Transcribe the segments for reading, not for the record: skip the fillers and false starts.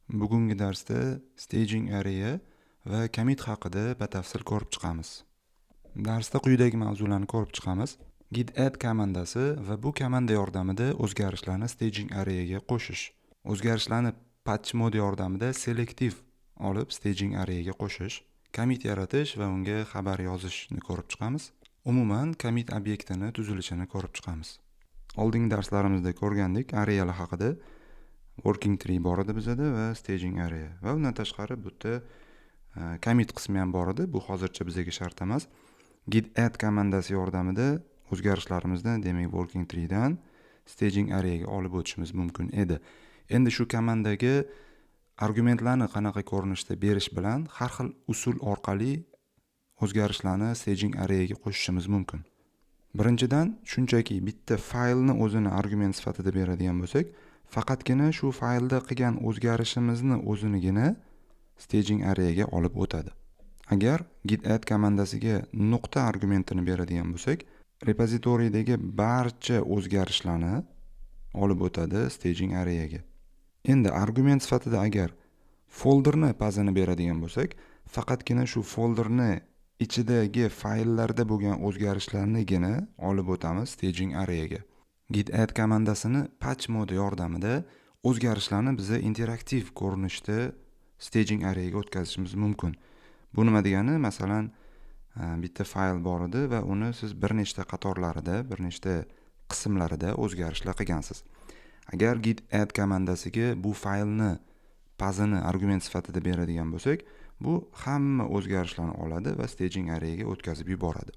Bugungi darsda staging array va commit haqida batafsil ko'rib chiqamiz. Darsda quyidagi mavzularni ko'rib chiqamiz. Git add komandasi va bu komanda yordamida o'zgarishlarni staging arrayga qo'shish. O'zgarishlarni patch mod yordamida selektiv olib staging arrayga qo'shish. Commit yaratish va unga xabar yozishni ko'rib chiqamiz. Umuman commit obyektini tuzilishini ko'rib chiqamiz. Oldingi darslarimizda ko'rgandik arraylar haqida. Working tree bor edi bizda va staging array va undan tashqari bu yerda commit qismi ham bor edi. Bu hozircha bizga shart emas. Git add komandasi yordamida o'zgarishlarimizni, demak working tree dan staging array ga olib o'tishimiz mumkin edi. Endi shu komandaga argumentlarni qanaqa ko'rinishda berish bilan har xil usul orqali o'zgarishlarni staging array ga qo'shishimiz mumkin. Birinchidan, shunchaki bitta faylni o'zini argument sifatida beradigan bo'lsak, faqatgina shu faylda qilgan o'zgarishimizni o'zinigina staging array ga olib o'tadi. Agar git add komandasiga nuqta argumentini beradigan bo'lsak, repozitoriyadagi barcha o'zgarishlarni olib o'tadi staging array ga. Endi argument sifatida agar folderni pazini beradigan bo'lsak, faqatgina shu folderni ichidagi fayllarda bo'lgan o'zgarishlarnigina olib o'tamiz staging array ga. Git add komandasini patch modi yordamida o'zgarishlarni biza interaktiv ko'rinishda staging array ga o'tkazishimiz mumkin. Bu nima degani? Masalan, bitta fayl bor edi va uni siz bir nechta qatorlarida, bir nechta qismlarida o'zgarishlar qilgansiz. Agar git add komandasiga bu faylni pazini argument sifatida beradigan bo'lsak, bu hamma o'zgarishlarni oladi va staging array ga o'tkazib yuboradi.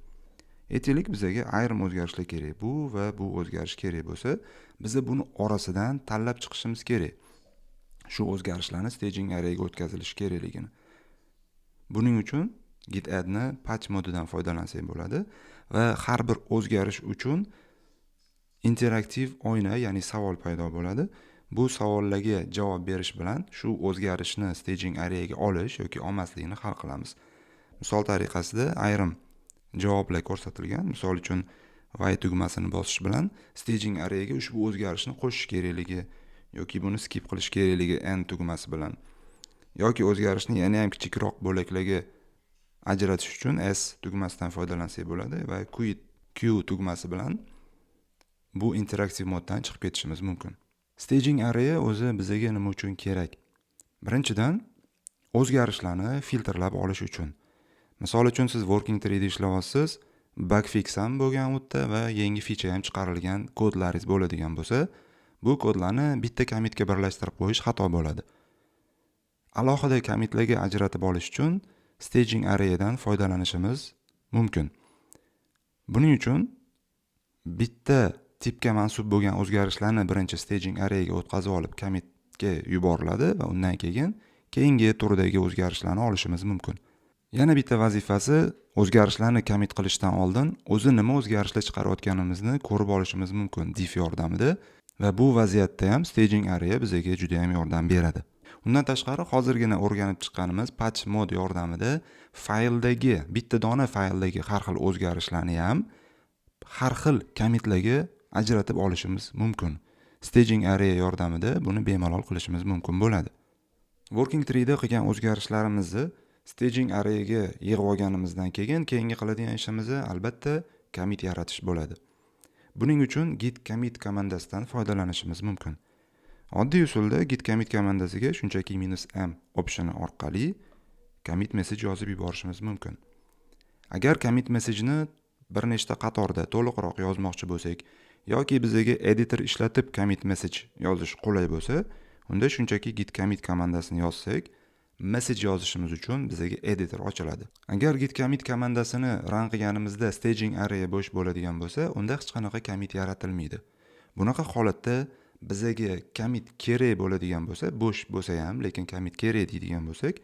Aytaylik, bizga ayrim o'zgarishlar kerak. Bu va bu o'zgarish kerak bo'lsa, biz buni orasidan tanlab chiqishimiz kerak. Shu o'zgarishlarni staging array ga o'tkazilishi kerakligini. Buning uchun git add ni patch modidan foydalansak bo'ladi va har bir o'zgarish uchun interaktiv oyna, ya'ni savol paydo bo'ladi. Bu savollarga javob berish bilan shu o'zgarishni staging array ga olish yoki olmasligini hal qilamiz. Misol tariqasida ayrim javoblar ko'rsatilgan. Misol uchun y tugmasini bosish bilan staging array ga ushbu o'zgarishni qo'shish kerakligi yoki buni skip qilish kerakligi n tugmasi bilan yoki o'zgarishni yana ham kichikroq bo'laklarga ajratish uchun s tugmasidan foydalansak bo'ladi va quit q tugmasi bilan bu interaktiv moddan chiqib ketishimiz mumkin. Staging array o'zi bizga nima uchun kerak? Birinchidan, o'zgarishlarni filtrlab olish uchun. Misol uchun siz working tree da ishlayapsiz, bug fix ham bo'lgan u yerda va yangi feature ham chiqarilgan kodlaringiz bo'ladigan bo'lsa, bu kodlarni bitta commitga birlashtirib qo'yish xato bo'ladi. Alohida commitlarga ajratib olish uchun staging array dan foydalanishimiz mumkin. Buning uchun bitta tipga mansub bo'lgan o'zgarishlarni birinchi staging array ga o'tkazib olib commitga yuboriladi va undan keyin keyingi turdagi o'zgarishlarni olishimiz mumkin. Yana bitta vazifasi, o'zgarishlarni commit qilishdan oldin o'zi nima o'zgarishlar chiqarayotganimizni ko'rib olishimiz mumkin diff yordamida va bu vaziyatda ham staging array bizga juda ham yordam beradi. Undan tashqari, hozirgina o'rganib chiqqanimiz patch mod yordamida fayldagi, bitta dona fayldagi har xil o'zgarishlarni ham har xil commitlarga ajratib olishimiz mumkin. Staging array yordamida buni bemalol qilishimiz mumkin bo'ladi. Working tree da qilgan o'zgarishlarimizni staging array ga yig'ib olganimizdan keyin keyingi qiladigan ishimiz albatta commit yaratish bo'ladi. Buning uchun git commit komandasidan foydalanishimiz mumkin. Oddiy usulda git commit komandasiga shunchaki -m optioni orqali commit message yozib yuborishimiz mumkin. Agar commit message'ni bir nechta qatorda to'liqroq yozmoqchi bo'lsak yoki bizga editor ishlatib commit message yozish qulay bo'lsa, unda shunchaki git commit komandasini yozsak, message yozishimiz uchun bizga editor ochiladi. Agar git commit komandasini run qilganimizda staging array bo'sh bo'ladigan bo'lsa, unda hech qanaqa commit yaratilmaydi. Bunaqa holatda bizga commit kerak bo'ladigan bo'lsa, bo'sh bo'lsa ham, lekin commit kerak deydigan bo'lsak,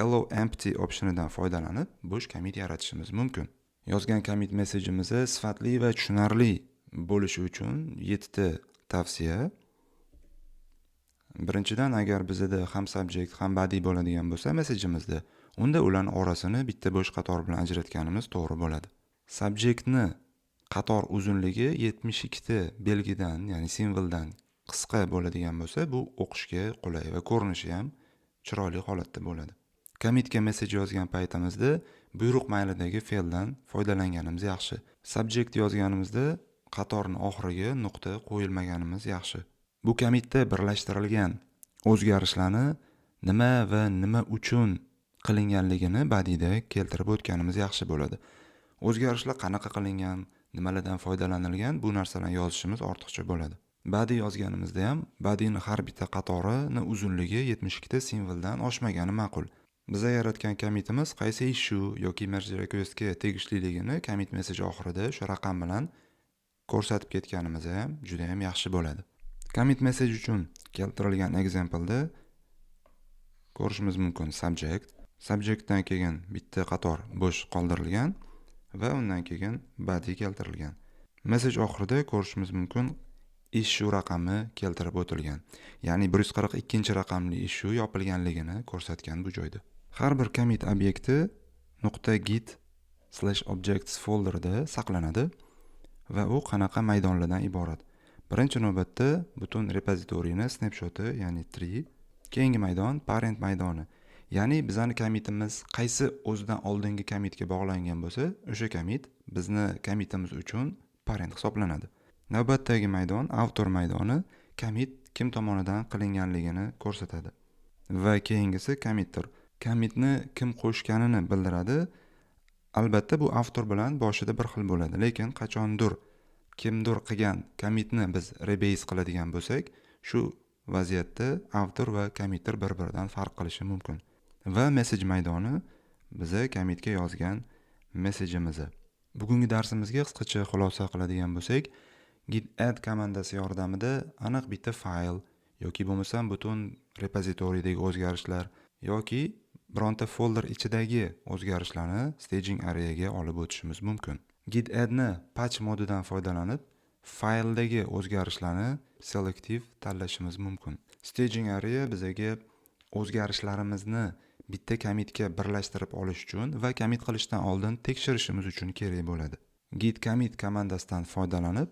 allow empty optionidan foydalanib bo'sh commit yaratishimiz mumkin. Yozgan commit message'imiz sifatli va tushunarli bo'lishi uchun 7 ta tavsiya. Birinchidan, agar bizda ham subject ham body bo'ladigan bo'lsa message'imizda, unda ularni orasini bitta bo'sh qator bilan ajratganimiz to'g'ri bo'ladi. Subjectni qator uzunligi 72 ta belgidan, ya'ni simvoldan qisqa bo'ladigan bo'lsa, bu o'qishga qulay va ko'rinishi ham chiroyli holatda bo'ladi. Commitga message yozgan paytimizda buyruq maylidagi fe'ldan foydalanganimiz yaxshi. Subject yozganimizda qatorning oxiriga nuqta qo'yilmaganimiz yaxshi. Bu commitda birlashtirilgan o'zgarishlarni nima va nima uchun qilinganligini badida keltirib o'tganimiz yaxshi bo'ladi. O'zgarishlar qanaqa qilingan, nimalardan foydalanilgan, bu narsalarni yozishimiz ortiqcha bo'ladi. Body yozganimizda ham bodyning har bitta qatorini uzunligi 72 ta simvoldan oshmagani ma'qul. Biz yaratgan commitimiz qaysi issue yoki merge requestga tegishliligini commit message oxirida shu raqam bilan ko'rsatib ketganimiz ham juda ham yaxshi bo'ladi. Commit message uchun keltirilgan example'da ko'rishimiz mumkin subjectdan keyin bitta qator bo'sh qoldirilgan va undan keyin body keltirilgan. Message oxirida ko'rishimiz mumkin issue raqami keltirib o'tilgan. Ya'ni 142 raqamli issue yopilganligini ko'rsatgan bu joyda. Har bir commit obyekti .git/objects folderida saqlanadi va u qanaqa maydonlardan iborat. Birinchi navbatda butun repozitoriyni snapshoti, ya'ni tree, keyingi maydon parent maydoni. Ya'ni bizning commitimiz qaysi o'zidan oldingi commitga bog'langan bo'lsa, o'sha commit bizni commitimiz uchun parent hisoblanadi. Navbatdagi maydon autor maydoni commit kim tomonidan qilinganligini ko'rsatadi. Va keyingisi commitdir. Commitni kim qo'shganini bildiradi. Albatta bu autor bilan boshida bir xil bo'ladi, lekin qachondir kimdir qilgan commitni biz rebase qiladigan bo'lsak, shu vaziyatda autor va committir bir-biridan farq qilishi mumkin. Va message maydoni biza commitga yozgan messajimiz. Bugungi darsimizga qisqacha xulosa qiladigan bo'lsak, git add komandasi yordamida aniq bitta fayl yoki bo'lmasam butun repozitoriyadagi o'zgarishlar yoki bironta folder ichidagi o'zgarishlarni staging arrayga olib o'tishimiz mumkin. Git addni patch modidan foydalanib fayldagi o'zgarishlarni selective tanlashimiz mumkin. Staging array bizaga o'zgarishlarimizni bitta commitga birlashtirib olish uchun va commit qilishdan oldin tekshirishimiz uchun kerak bo'ladi. Git commit komandasidan foydalanib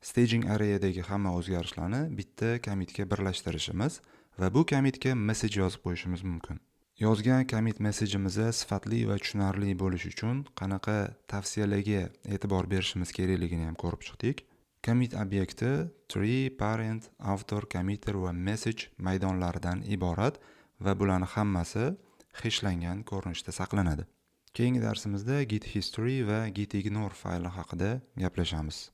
staging arraydagi hamma o'zgarishlarni bitta commitga birlashtirishimiz va bu commitga message yozib qo'yishimiz mumkin. Yozgan commit messajimiz sifatli va tushunarli bo'lishi uchun qanaqa tavsiyalarga e'tibor berishimiz kerakligini ham ko'rib chiqdik. Commit obyekti tree, parent, author, committer va message maydonlaridan iborat va bularning hammasi heshlangan ko'rinishda saqlanadi. Keyingi darsimizda git history va git ignore fayli haqida gaplashamiz.